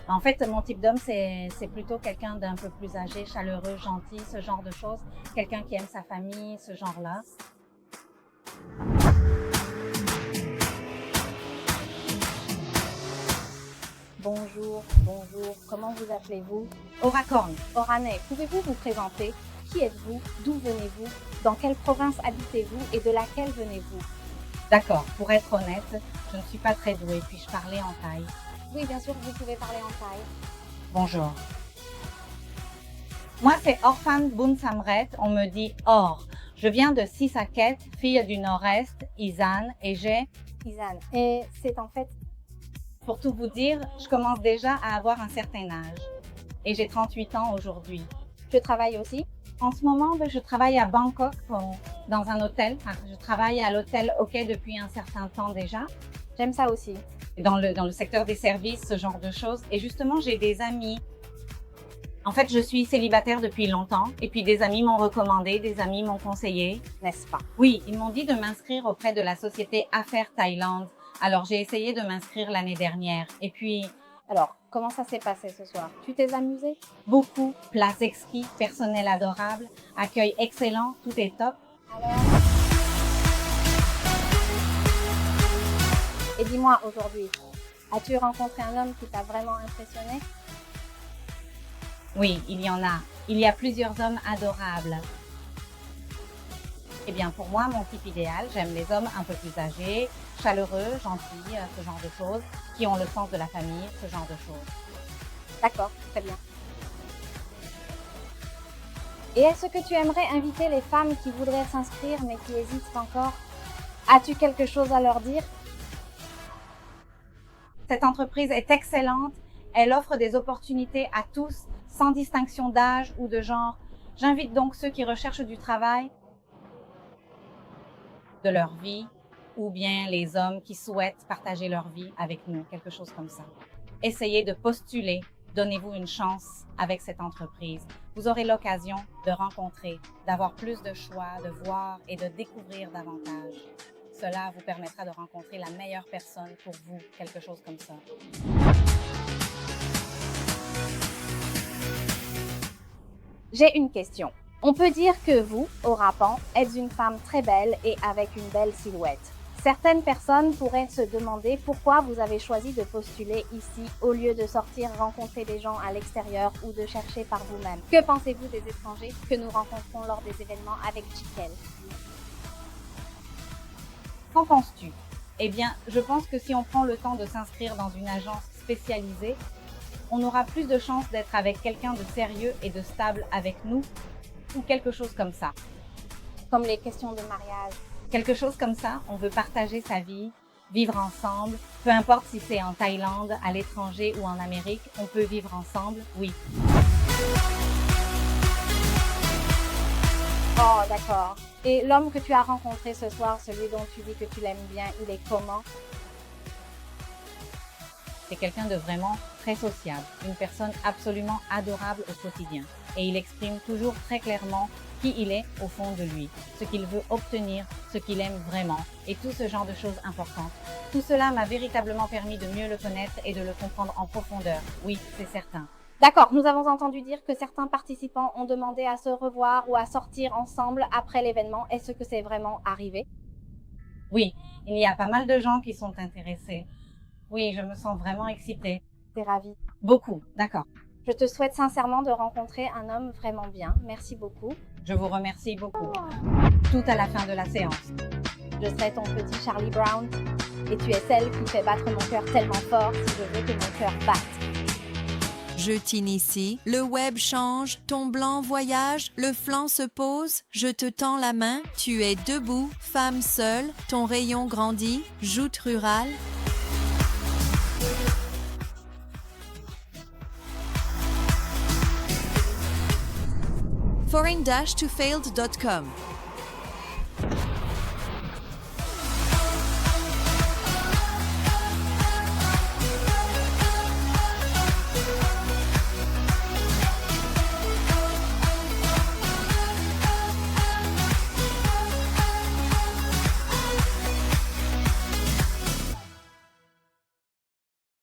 En fait, mon type d'homme, c'est plutôt quelqu'un d'un peu plus âgé, chaleureux, gentil, ce genre de choses. Quelqu'un qui aime sa famille, ce genre-là. Bonjour, bonjour, comment vous appelez-vous? Oracorn. Oranais, pouvez-vous vous présenter? Qui êtes-vous? D'où venez-vous? Dans quelle province habitez-vous et de laquelle venez-vous? D'accord, pour être honnête, je ne suis pas très douée, puis-je parler en thaï? Oui, bien sûr, vous pouvez parler en thaï. Bonjour. Moi, c'est Orphan Bun Samret, on me dit Or. Je viens de Sisaket, fille du Nord-Est, Isan, et j'ai, Isan. Et c'est en fait, pour tout vous dire, je commence déjà à avoir un certain âge. Et j'ai 38 ans aujourd'hui. je travaille aussi. En ce moment, je travaille à Bangkok dans un hôtel. Je travaille à l'hôtel OK depuis un certain temps déjà, J'aime ça aussi. dans le secteur des services, ce genre de choses. Et justement, j'ai des amis. En fait, je suis célibataire depuis longtemps et puis des amis m'ont recommandé, des amis m'ont conseillé. N'est-ce pas? Oui, ils m'ont dit de m'inscrire auprès de la société Affaires Thaïlande. Alors, j'ai essayé de m'inscrire l'année dernière. Et puis, Alors, comment ça s'est passé ce soir? Tu t'es amusé? beaucoup, place exquis, personnel adorable, accueil excellent, tout est top. Alors? Et dis-moi aujourd'hui, as-tu rencontré un homme qui t'a vraiment impressionné? Oui, il y en a. Il y a plusieurs hommes adorables. Eh bien, pour moi, mon type idéal, j'aime les hommes un peu plus âgés, chaleureux, gentils, ce genre de choses, qui ont le sens de la famille, ce genre de choses. D'accord, très bien. Et est-ce que tu aimerais inviter les femmes qui voudraient s'inscrire mais qui hésitent encore? As-tu quelque chose à leur dire? Cette entreprise est excellente. Elle offre des opportunités à tous, sans distinction d'âge ou de genre. J'invite donc ceux qui recherchent du travail, de leur vie, ou bien les hommes qui souhaitent partager leur vie avec nous, quelque chose comme ça. Essayez de postuler, donnez-vous une chance avec cette entreprise. Vous aurez l'occasion de rencontrer, d'avoir plus de choix, de voir et de découvrir davantage. Cela vous permettra de rencontrer la meilleure personne pour vous, quelque chose comme ça. J'ai une question. On peut dire que vous, Aura Pan, êtes une femme très belle et avec une belle silhouette. Certaines personnes pourraient se demander pourquoi vous avez choisi de postuler ici au lieu de sortir rencontrer des gens à l'extérieur ou de chercher par vous-même. Que pensez-vous des étrangers que nous rencontrons lors des événements avec Chikel? Qu'en penses-tu? Eh bien, je pense que si on prend le temps de s'inscrire dans une agence spécialisée, on aura plus de chances d'être avec quelqu'un de sérieux et de stable avec nous, ou quelque chose comme ça. Comme les questions de mariage. Quelque chose comme ça, on veut partager sa vie, vivre ensemble, peu importe si c'est en Thaïlande, à l'étranger ou en Amérique, on peut vivre ensemble, oui. Oh, d'accord. Et l'homme que tu as rencontré ce soir, celui dont tu dis que tu l'aimes bien, il est comment? C'est quelqu'un de vraiment très sociable, une personne absolument adorable au quotidien. Et il exprime toujours très clairement qui il est au fond de lui, ce qu'il veut obtenir, ce qu'il aime vraiment, et tout ce genre de choses importantes. Tout cela m'a véritablement permis de mieux le connaître et de le comprendre en profondeur. Oui, c'est certain. D'accord, nous avons entendu dire que certains participants ont demandé à se revoir ou à sortir ensemble après l'événement. Est-ce que c'est vraiment arrivé? Oui, il y a pas mal de gens qui sont intéressés. Oui, je me sens vraiment excitée. T'es ravie. Beaucoup, d'accord. Je te souhaite sincèrement de rencontrer un homme vraiment bien. Merci beaucoup. Je vous remercie beaucoup. Tout à la fin de la séance. Je serai ton petit Charlie Brown et tu es celle qui fait battre mon cœur tellement fort si je veux que mon cœur batte. Je t'initie, le web change, ton blanc voyage, le flanc se pose, je te tends la main, tu es debout, femme seule, ton rayon grandit, joute rurale. foreign-to-failed.com